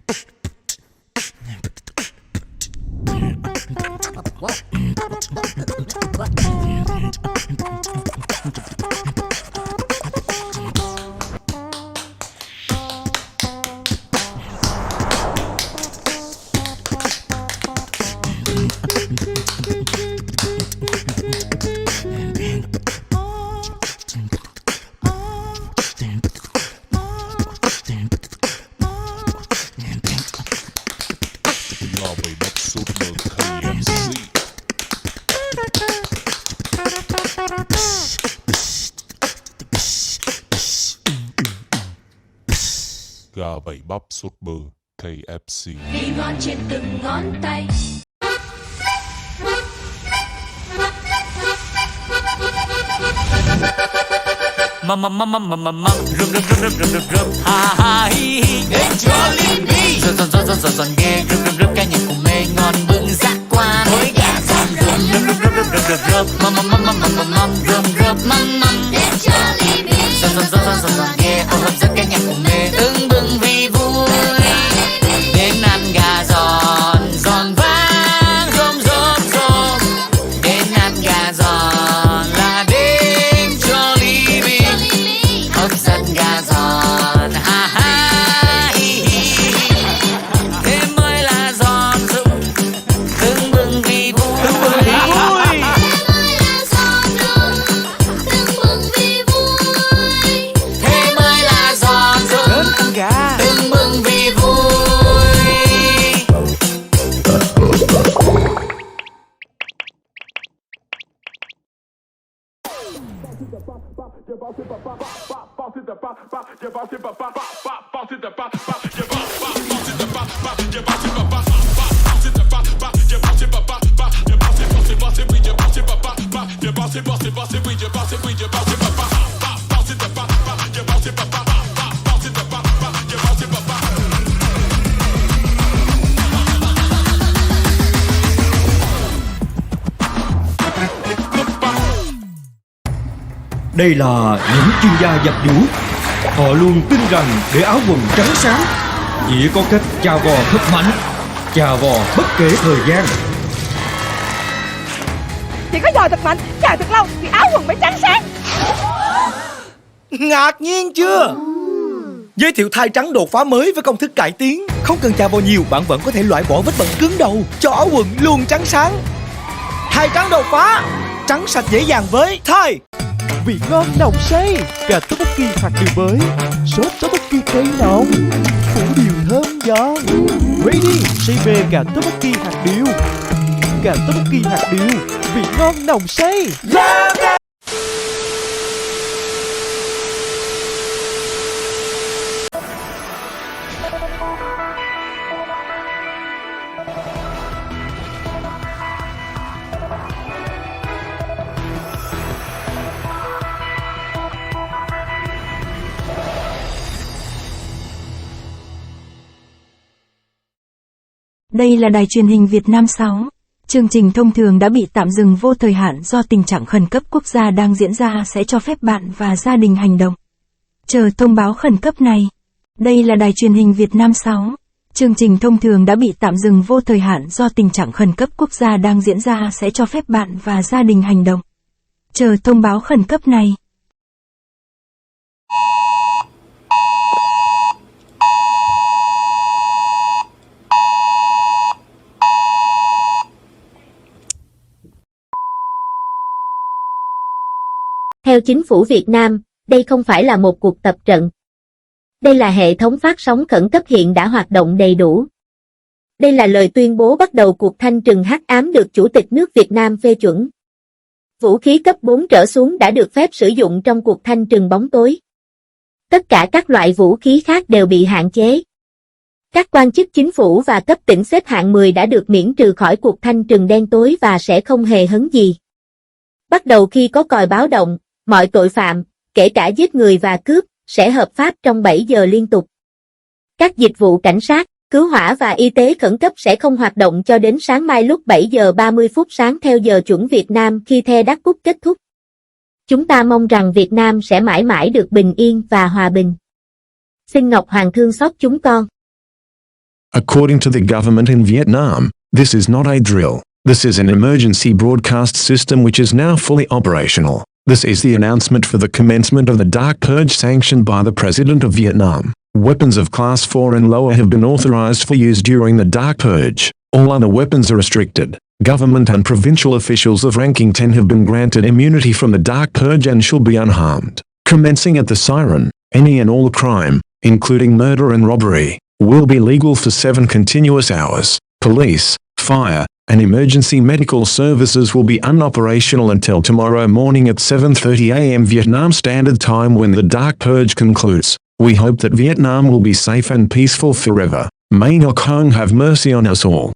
Lo bày bắp sốt mơ KFC. Gà bày bắp sốt bơ KFC. Vị ngon trên từng ngón tay. Rum ha ha hi hi đến Jollibee giòn ghê rum cái nhạc cùng mê ngon bưng giác quan thối gà giòn rum Đến Jollibee giòn ghê hấp dẫn cái nhạc cùng mê tưng bừng vì vui đến ăn gà giòn giòn vang rôm đến ăn gà giòn là đến Jollibee hấp dẫn gà giòn ha ha hi hi thế mới là giòn rụng tưng bừng vì vui thế mới là giòn rụng tưng bừng vì vui. Đây là những chuyên gia giặt giũ. Họ luôn tin rằng để áo quần trắng sáng chỉ có cách chà vò thật mạnh, chà vò bất kể thời gian. Chỉ có giò thật mạnh, chà thật lâu thì áo quần mới trắng sáng. Ngạc nhiên chưa? Giới thiệu thai trắng đột phá mới với công thức cải tiến. Không cần chà vào nhiều, bạn vẫn có thể loại bỏ vết bẩn cứng đầu, cho áo quần luôn trắng sáng. Thai trắng đột phá, trắng sạch dễ dàng với Thai. Vị ngon nồng say, gà tteokbokki hạt điều mới, sốt tteokbokki cây nồng, phủ điều thơm giòn. Ready, say mê gà tteokbokki hạt điều. Gà tteokbokki hạt điều, vị ngon nồng say. Đây là đài truyền hình Việt Nam 6. Chương trình thông thường đã bị tạm dừng vô thời hạn do tình trạng khẩn cấp quốc gia đang diễn ra sẽ cho phép bạn và gia đình hành động. Chờ thông báo khẩn cấp này. Đây là đài truyền hình Việt Nam 6. Chương trình thông thường đã bị tạm dừng vô thời hạn do tình trạng khẩn cấp quốc gia đang diễn ra sẽ cho phép bạn và gia đình hành động. Chờ thông báo khẩn cấp này. Theo chính phủ Việt Nam, đây không phải là một cuộc tập trận. Đây là hệ thống phát sóng khẩn cấp hiện đã hoạt động đầy đủ. Đây là lời tuyên bố bắt đầu cuộc thanh trừng hắc ám được Chủ tịch nước Việt Nam phê chuẩn. Vũ khí cấp 4 trở xuống đã được phép sử dụng trong cuộc thanh trừng bóng tối. Tất cả các loại vũ khí khác đều bị hạn chế. Các quan chức chính phủ và cấp tỉnh xếp hạng 10 đã được miễn trừ khỏi cuộc thanh trừng đen tối và sẽ không hề hấn gì. Bắt đầu khi có còi báo động, mọi tội phạm, kể cả giết người và cướp, sẽ hợp pháp trong 7 giờ liên tục. Các dịch vụ cảnh sát, cứu hỏa và y tế khẩn cấp sẽ không hoạt động cho đến sáng mai lúc 7 giờ 30 phút sáng theo giờ chuẩn Việt Nam khi The Đắc Cúc kết thúc. Chúng ta mong rằng Việt Nam sẽ mãi mãi được bình yên và hòa bình. Xin Ngọc Hoàng thương xót chúng con. According to the government in Vietnam, this is not a drill. This is an emergency broadcast system which is now fully operational. This is the announcement for the commencement of the Dark Purge sanctioned by the President of Vietnam. Weapons of Class 4 and lower have been authorized for use during the Dark Purge. All other weapons are restricted. Government and provincial officials of ranking 10 have been granted immunity from the Dark Purge and shall be unharmed. Commencing at the siren, any and all crime, including murder and robbery, will be legal for 7 continuous hours. Police, fire, and emergency medical services will be unoperational until tomorrow morning at 7:30 a.m. Vietnam Standard Time when the Dark Purge concludes. We hope that Vietnam will be safe and peaceful forever. May Ngoc Hong have mercy on us all.